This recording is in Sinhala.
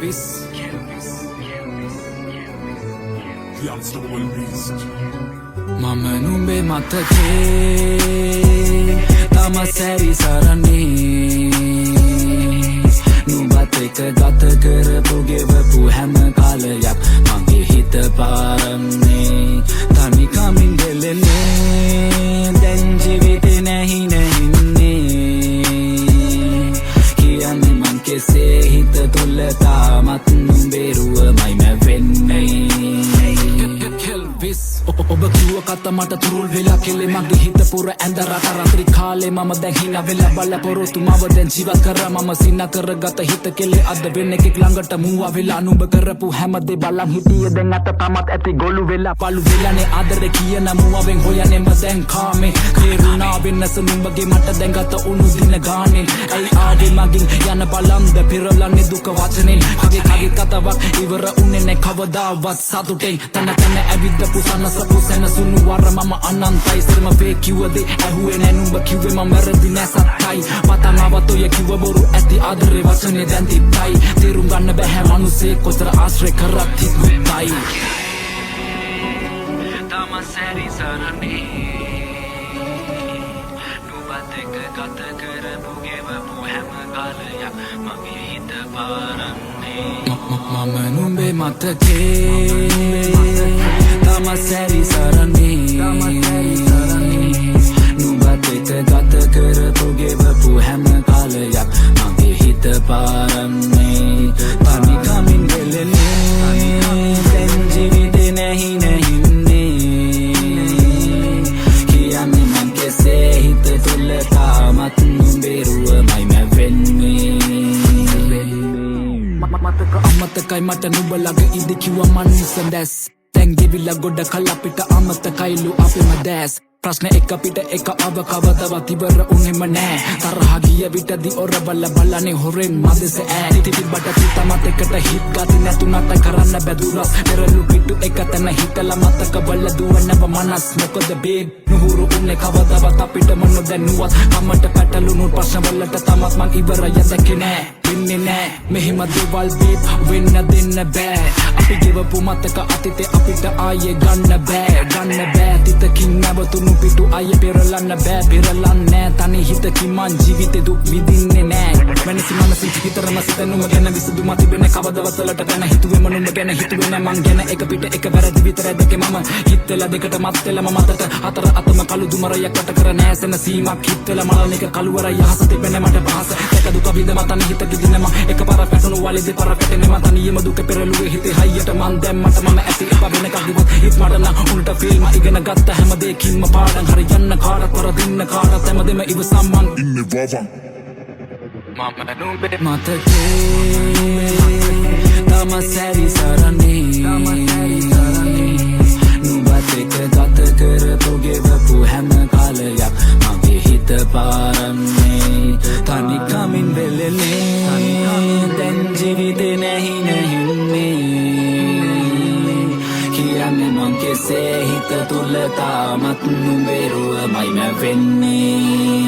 Kelvis. The unstoppable beast. Mama numbe matake tama seri sarani nubat ek gat karapu gewapu ham kalayak mage hita paramne tani kamin gelene den jivite nahi nahinne kiyane man kese hita tulata mat numbe ruwa mai me venne Kelvis ඔබ කිව්ව කතා මට තුරුල් වෙලා කෙලේ මගේ හිත පුර ඇඳ රට රාත්‍රී කාලේ මම දැන් හිනා වෙලා බල පොරොත්තු මව දැන් ජීවත් කරා මම සිනා කරගත හිත කෙලේ අද වෙන එකෙක් ළඟට මූවා වෙලා නුඹ කරපු හැමදේ බලන් හිටියේ දැන් අත තමත් ඇති ගොළු වෙලා පළු වෙලානේ ආදරේ කියන මූවාවෙන් හොයන්නේ මම දැන් කාමේ කේරුණා වෙනස නුඹගේ මට දැන් ගත උණු දින ගානේ ඇයි ආවේ මගින් යන බලම්ද පෙරලන්නේ දුක වචනෙන් කගේ කතාවක් ඉවර උන්නේ නැ කවදාවත් සතුටෙන් තන තන ඇවිද්දපු සනසපු සැනසුණු වර මම අනන්තයි සරම ෆේක් කිව්වදේ ඇහුවේ නෑ නුඹ කිව්වේ මම වැරදි නෑ සත්‍යයි පතනවත් ඔය කිව්ව බොරු ඇති ආදරේ වචනේ දැන් තිත්තයි තේරුම් ගන්න බැහැ මනුස්සේ කොතර ආශ්‍රය කරත් හිත් මුත්තයි තම සැරි සරණේ නුඹත් එක්ක ගත කරපු ගෙවපු හැම කාලයක් මගේ හිත පාරන්නේ මම නුඹේ මතකේ tama seri sarani nubat ek gat karapu gewapu ham kalayak mage hita paramne tani kamin gelene den jivite nahi nahinne kiyane man kese hita tulata mat numbe ruwa mai me venne මතකයි මට නුඹලගේ ඉදි කිව්වා මන් නිසඳැස් දැන් ගෙවිලා ගොඩ කල අපිට අමතකයිලු අපේම දැස් ප්‍රශ්න එක පිට එක අව කවදාවත් ඉවර උනේම නෑ තරහ ගිය විටදී ඔර බල බලන්නේ හොරෙන් මදෙස ඈ තිබ්බට තිතමත් එකට හිත් ගති නැතුණට කරන්න බැදුරස් පෙරලු පිටු එක තැන හිතලා මතක බල දුවනව මනස් මොකද බේබ් නුහුරු උන්නේ කවදාවත් අපිට මොන දැනුවත් කමට පැටලුණු ප්‍රශ්න වලට තමත් මං ඉවරය දැකේ නෑ වෙන්නේ නෑ මෙහෙම දේවල් බේබ් වෙන්න දෙන්න බෑ අපි ගෙවපු මතක අතීතේ අපිට ආයේ ගන්න බෑ තිතකින් නැවතුණු පිටු ආයේ පෙරලන්න බෑ තනි හිතකින් මං ජීවිතේ දුක් විඳින්නේ නෑ වෙනසි මනසින් හිතරම සිතනුම ගැන විසඳුම තිබෙන කවදවත් වලට ගැන හිතුවේ මනුම ගැන හිතුවේ නෑ මං ගැන එක පිට එක වැරදි විතරයි දෙකේ මම හිතලා දෙකට මත් වෙලා මම අතට හතර අතම කළු දුමරයක් කට කර නෑ සෙනසීමක් හිතලා මලන එක කළුවරයි යහස තිබෙන මට පහස එක දුක විඳ මතන හිත කිදින මම එක පාරක් පැටුණු වලේ දෙපාරක් පැටෙන්නේ මත නියම දුක පෙරළුවේ හිතේ හයියට මං දැම්මට මම ඇති එපා වෙන කදිවත් හිත මට නම් උන්ට ෆිල්ම් ඉගෙන ගත්ත හැමදේකින්ම පාඩම් හරි යන්න කාටත් වරදින්න කාටත් හැමදේම ඉවසම් මං ඉන්නේ වවම් මම නුඹේ මතකේ තම සැරි සරණේ නුඹත් එක්ක ගත කරපු ගෙවපු හැම කාලයක් මගේ හිත පාරන්නේ තනි කමින් වෙලෙන්නේ දැන් ජීවිතේ නැහි නැහින්නේ කියන්නේ මං කෙසේ හිත තුල තාමත් නුඹේ රුවමයි මැවෙන්නේ